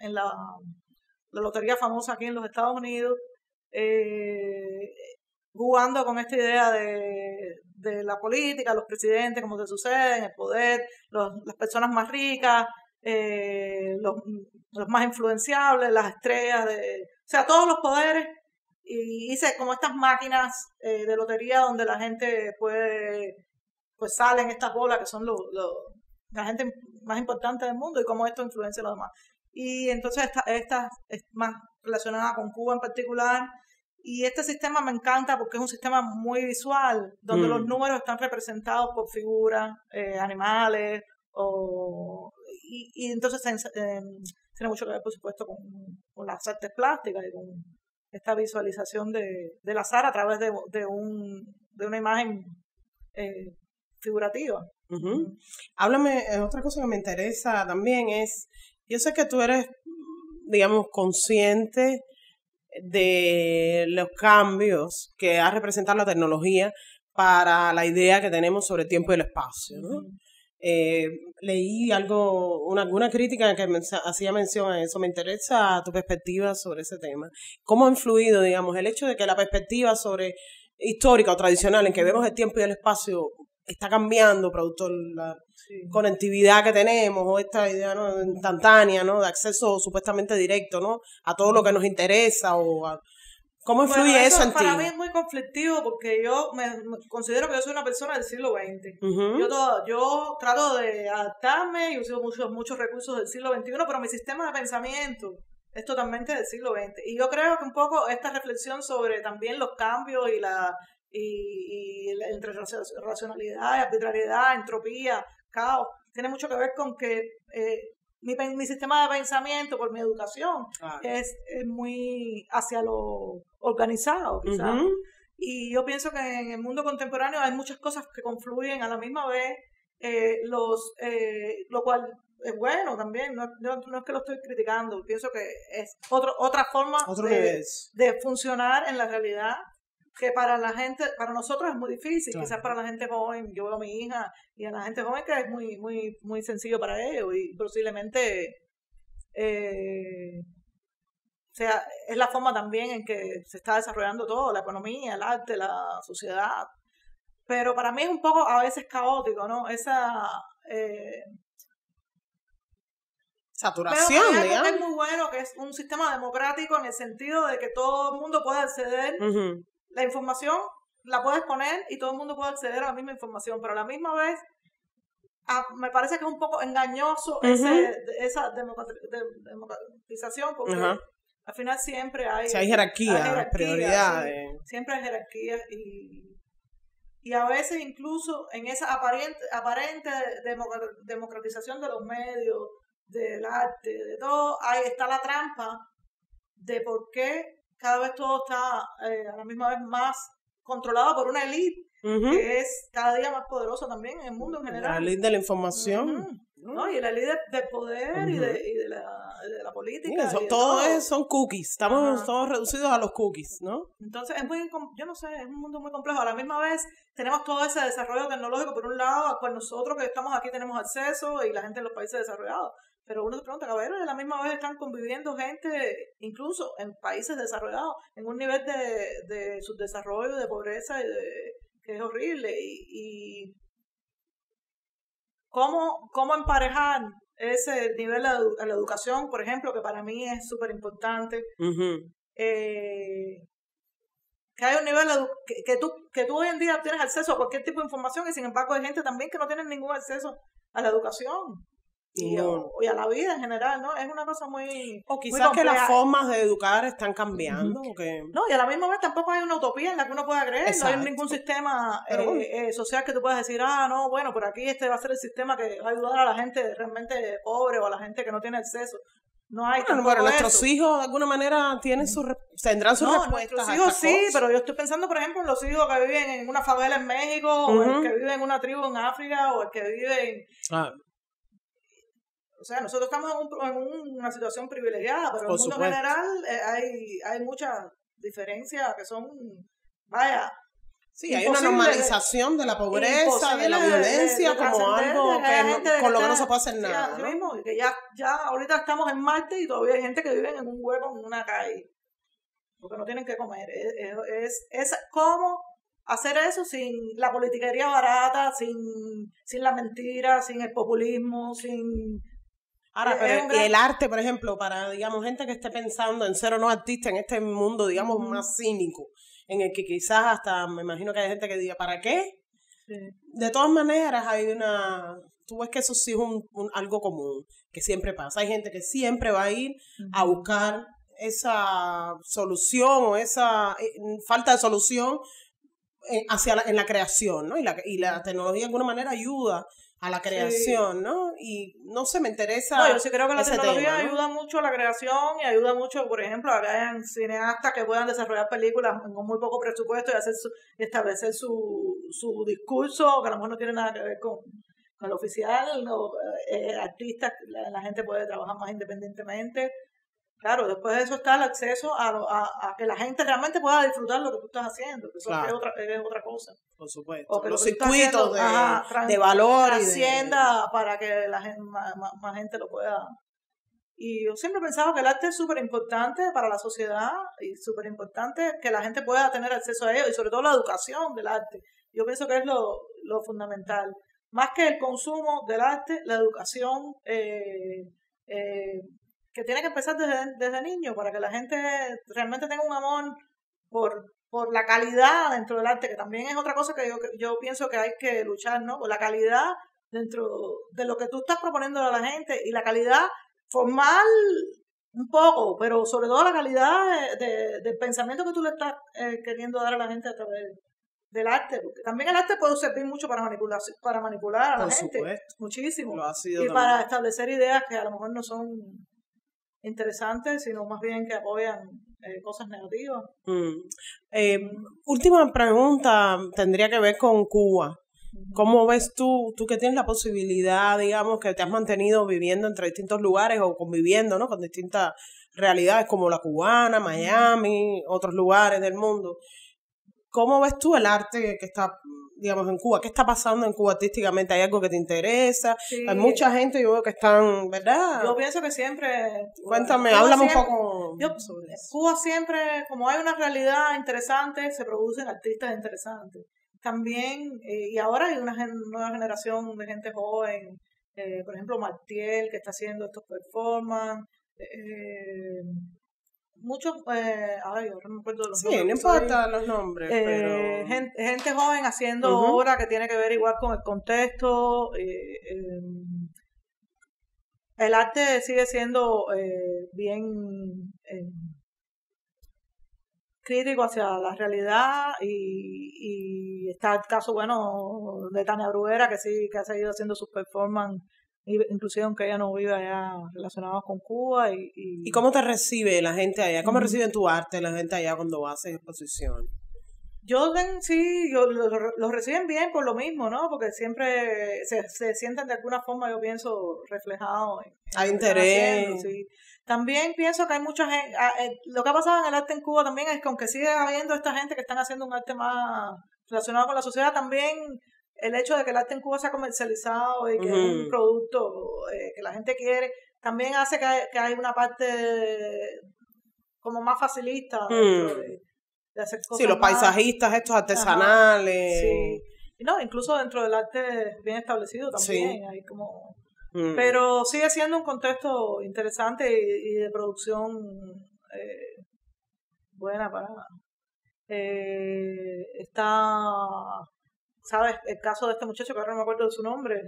en la lotería famosa aquí en los Estados Unidos, jugando con esta idea de la política, los presidentes, cómo se suceden, el poder, las personas más ricas, los más influenciables, las estrellas, o sea, todos los poderes. Y hice como estas máquinas de lotería donde la gente puede, pues salen estas bolas que son la gente más importante del mundo y cómo esto influencia a los demás. Y entonces esta es más relacionada con Cuba en particular. Y este sistema me encanta porque es un sistema muy visual, donde los números están representados por figuras, animales, y entonces tiene mucho que ver, por supuesto, con las artes plásticas y con esta visualización del azar a través de una imagen figurativa. Uh-huh. Háblame, otra cosa que me interesa también es, yo sé que tú eres, digamos, consciente de los cambios que ha representado la tecnología para la idea que tenemos sobre el tiempo y el espacio, ¿no? Leí alguna crítica que hacía mención a eso. Me interesa tu perspectiva sobre ese tema. ¿Cómo ha influido, digamos, el hecho de que la perspectiva sobre histórica o tradicional en que vemos el tiempo y el espacio está cambiando producto de la conectividad que tenemos o esta idea, ¿no?, instantánea, ¿no?, de acceso supuestamente directo, ¿no?, a todo lo que nos interesa ¿cómo influye eso en ti? Para mí es muy conflictivo porque yo me considero que yo soy una persona del siglo XX. Uh-huh. Yo trato de adaptarme y uso muchos recursos del siglo XXI, pero mi sistema de pensamiento es totalmente del siglo XX. Y yo creo que un poco esta reflexión sobre también los cambios entre racionalidad, arbitrariedad, entropía, caos, tiene mucho que ver con que mi sistema de pensamiento por mi educación es muy hacia lo organizado, quizás. Uh-huh. Y yo pienso que en el mundo contemporáneo hay muchas cosas que confluyen a la misma vez, lo cual es bueno también, no es que lo estoy criticando, pienso que es otra forma de funcionar en la realidad, que para nosotros es muy difícil, claro. Quizás para la gente joven, yo veo a mi hija y a la gente joven que es muy, muy, muy sencillo para ellos y posiblemente o sea, es la forma también en que se está desarrollando todo, la economía, el arte, la sociedad, pero para mí es un poco a veces caótico, ¿no? Esa saturación, digamos. Es muy bueno que es un sistema democrático en el sentido de que todo el mundo puede acceder. Uh-huh. La información la puedes poner y todo el mundo puede acceder a la misma información, pero a la misma vez me parece que es un poco engañoso uh-huh. esa democratización, porque uh-huh. al final siempre hay jerarquía, prioridades. Sí, siempre hay jerarquías y a veces incluso en esa aparente democratización de los medios, del arte, de todo, ahí está la trampa de por qué cada vez todo está a la misma vez más controlado por una élite uh-huh. que es cada día más poderosa también en el mundo en general. La élite de la información. Uh-huh. ¿No? Y la élite del poder uh-huh. y de la política. Sí, todos son cookies. Estamos todos reducidos a los cookies, ¿no? Entonces, yo no sé, es un mundo muy complejo. A la misma vez tenemos todo ese desarrollo tecnológico por un lado, a cual nosotros que estamos aquí tenemos acceso y la gente en los países desarrollados. Pero uno se pregunta, a ver, a la misma vez están conviviendo gente, incluso en países desarrollados, en un nivel de subdesarrollo, de pobreza, que es horrible. Y ¿cómo emparejar ese nivel a la educación, por ejemplo, que para mí es súper importante? Uh-huh. Que hay un nivel que tú hoy en día tienes acceso a cualquier tipo de información y sin embargo hay gente también que no tiene ningún acceso a la educación. y a la vida en general, ¿no? Es una cosa muy... O quizás muy que las formas de educar están cambiando. No, y a la misma vez tampoco hay una utopía en la que uno pueda creer. Exacto. No hay ningún sistema social que tú puedas decir, no, bueno, por aquí este va a ser el sistema que va a ayudar a la gente realmente pobre o a la gente que no tiene acceso. No hay tampoco pero nuestros hijos de alguna manera tendrán sus respuestas. Nuestros hijos sí, pero yo estoy pensando, por ejemplo, en los hijos que viven en una favela en México, o el que vive en una tribu en África, o el que vive en... O sea, nosotros estamos en una situación privilegiada, pero en el mundo general hay muchas diferencias que son, vaya... Sí, hay una normalización de la pobreza, de la violencia, como algo con lo que no se puede hacer nada. Sí, mismo, que ya ahorita estamos en Marte y todavía hay gente que vive en un hueco, en una calle, porque no tienen que comer. Es cómo hacer eso sin la politiquería barata, sin la mentira, sin el populismo, sin... Ahora, pero el arte, por ejemplo, para, digamos, gente que esté pensando en ser o no artista en este mundo, digamos, más cínico, en el que quizás hasta, me imagino que hay gente que diga, ¿para qué? Sí. De todas maneras, tú ves que eso sí es algo común, que siempre pasa. Hay gente que siempre va a ir a buscar esa solución o esa falta de solución en la creación, ¿no? Y la tecnología de alguna manera ayuda a la creación, sí. ¿no? Y no sé, me interesa. No, yo sí creo que la tecnología ayuda mucho a la creación y ayuda mucho, por ejemplo, a que hayan cineastas que puedan desarrollar películas con muy poco presupuesto y establecer su discurso, que a lo mejor no tiene nada que ver con el oficial, artistas, la gente puede trabajar más independientemente. Claro, después de eso está el acceso a que la gente realmente pueda disfrutar lo que tú estás haciendo, que eso es otra cosa. Por supuesto. O que los circuitos de valor trascienda para que la gente, más gente lo pueda. Y yo siempre he pensado que el arte es súper importante para la sociedad y súper importante que la gente pueda tener acceso a ello y sobre todo la educación del arte. Yo pienso que es lo fundamental. Más que el consumo del arte, la educación que tiene que empezar desde niño para que la gente realmente tenga un amor por la calidad dentro del arte, que también es otra cosa que yo pienso que hay que luchar, ¿no? Por la calidad dentro de lo que tú estás proponiendo a la gente y la calidad formal un poco, pero sobre todo la calidad del pensamiento que tú le estás queriendo dar a la gente a través del arte, porque también el arte puede servir mucho para manipular a la gente, muchísimo, lo ha sido y también. Para establecer ideas que a lo mejor no son interesantes, sino más bien que apoyan cosas negativas. Última pregunta tendría que ver con Cuba. ¿Cómo ves tú que tienes la posibilidad, digamos, que te has mantenido viviendo entre distintos lugares o conviviendo, ¿no? Con distintas realidades como la cubana, Miami, otros lugares del mundo? ¿Cómo ves tú el arte que está, digamos, en Cuba? ¿Qué está pasando en Cuba artísticamente? ¿Hay algo que te interesa? Sí. Hay mucha gente, yo veo que están, ¿verdad? Yo pienso que siempre... Cuéntame, háblame un poco sobre eso. Cuba siempre, como hay una realidad interesante, se producen artistas interesantes. También, y ahora hay una nueva generación de gente joven, por ejemplo, Martiel, que está haciendo estos performances, muchos, yo no me acuerdo de los nombres. Sí, no importa los nombres, pero... gente joven haciendo obra que tiene que ver igual con el contexto. El arte sigue siendo bien crítico hacia la realidad y está el caso, bueno, de Tania Bruguera, que sí, que ha seguido haciendo sus performances, inclusive aunque ella no vive allá, relacionados con Cuba. ¿Y cómo te recibe la gente allá? ¿Cómo reciben tu arte la gente allá cuando haces exposiciones? Sí, los reciben bien por lo mismo, ¿no? Porque siempre se sienten de alguna forma, yo pienso, reflejados en hay interés. Haciendo, sí. También pienso que hay mucha gente, lo que ha pasado en el arte en Cuba también es que aunque sigue habiendo esta gente que están haciendo un arte más relacionado con la sociedad, también el hecho de que el arte en Cuba sea comercializado y que es un producto que la gente quiere, también hace que hay una parte como más facilista dentro de hacer cosas. Sí, los paisajistas estos artesanales. Sí. No, incluso dentro del arte bien establecido también. Sí. Hay como... Pero sigue siendo un contexto interesante y de producción buena para... está... ¿Sabes? El caso de este muchacho, que ahora no me acuerdo de su nombre,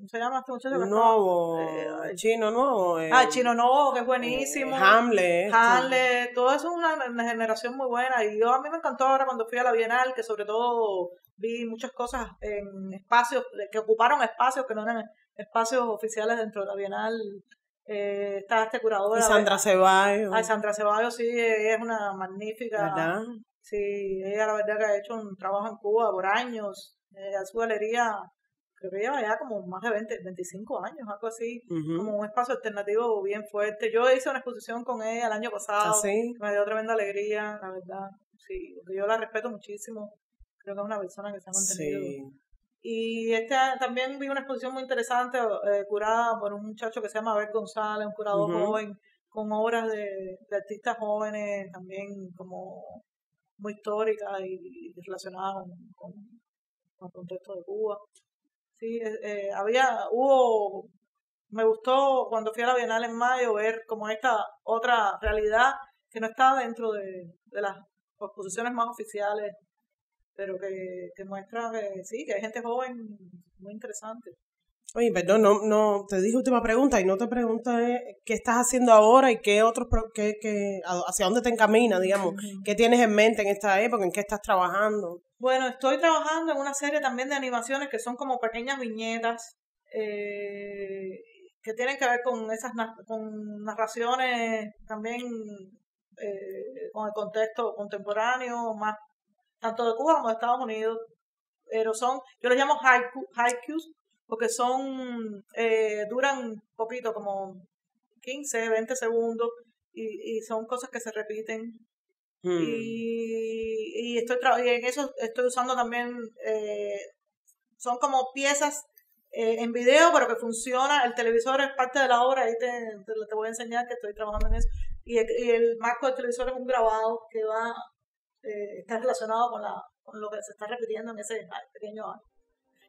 ¿cómo se llama este muchacho? Nuevo, Chino Nuevo. Chino Nuevo, que es buenísimo. Hamlet. Todo eso es una generación muy buena. Y a mí me encantó ahora cuando fui a la Bienal, que sobre todo vi muchas cosas en espacios, que ocuparon espacios que no eran espacios oficiales dentro de la Bienal. Está este curador. Y Sandra Ceballos. Sandra Ceballos, sí, ella es una magnífica. ¿Verdad? Sí, ella la verdad que ha hecho un trabajo en Cuba por años. Su galería, creo que lleva ya como más de 25 años, algo así, como un espacio alternativo bien fuerte. Yo hice una exposición con ella el año pasado, ¿sí? Me dio tremenda alegría, la verdad. Sí, porque yo la respeto muchísimo. Creo que es una persona que se ha mantenido. Sí. Y también vi una exposición muy interesante curada por un muchacho que se llama Abel González, un curador joven, con obras de artistas jóvenes, también como muy históricas y relacionadas con el contexto de Cuba. Sí, me gustó cuando fui a la Bienal en mayo ver como esta otra realidad que no está dentro de las exposiciones más oficiales, pero que muestra que sí, que hay gente joven muy interesante. Oye, perdón, no te dije última pregunta y no te pregunté qué estás haciendo ahora y qué otros, hacia dónde te encaminas, digamos, qué tienes en mente en esta época, en qué estás trabajando. Bueno, estoy trabajando en una serie también de animaciones que son como pequeñas viñetas que tienen que ver con con narraciones también con el contexto contemporáneo, más tanto de Cuba como de Estados Unidos, pero yo les llamo haikus, porque duran poquito, como 15, 20 segundos, y son cosas que se repiten. Y en eso estoy usando también, son como piezas en video, pero que funciona. El televisor es parte de la obra, ahí te voy a enseñar que estoy trabajando en eso. Y el marco del televisor es un grabado que está relacionado con lo que se está repitiendo en ese pequeño acto.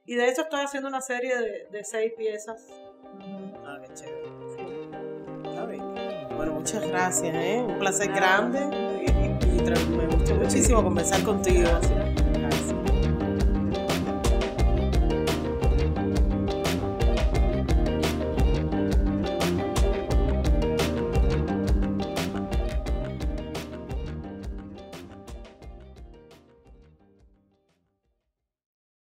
Y de hecho estoy haciendo una serie de 6 piezas. Qué chévere. Sí. Bueno, muchas gracias, un placer grande y me gustó muchísimo conversar contigo. Gracias.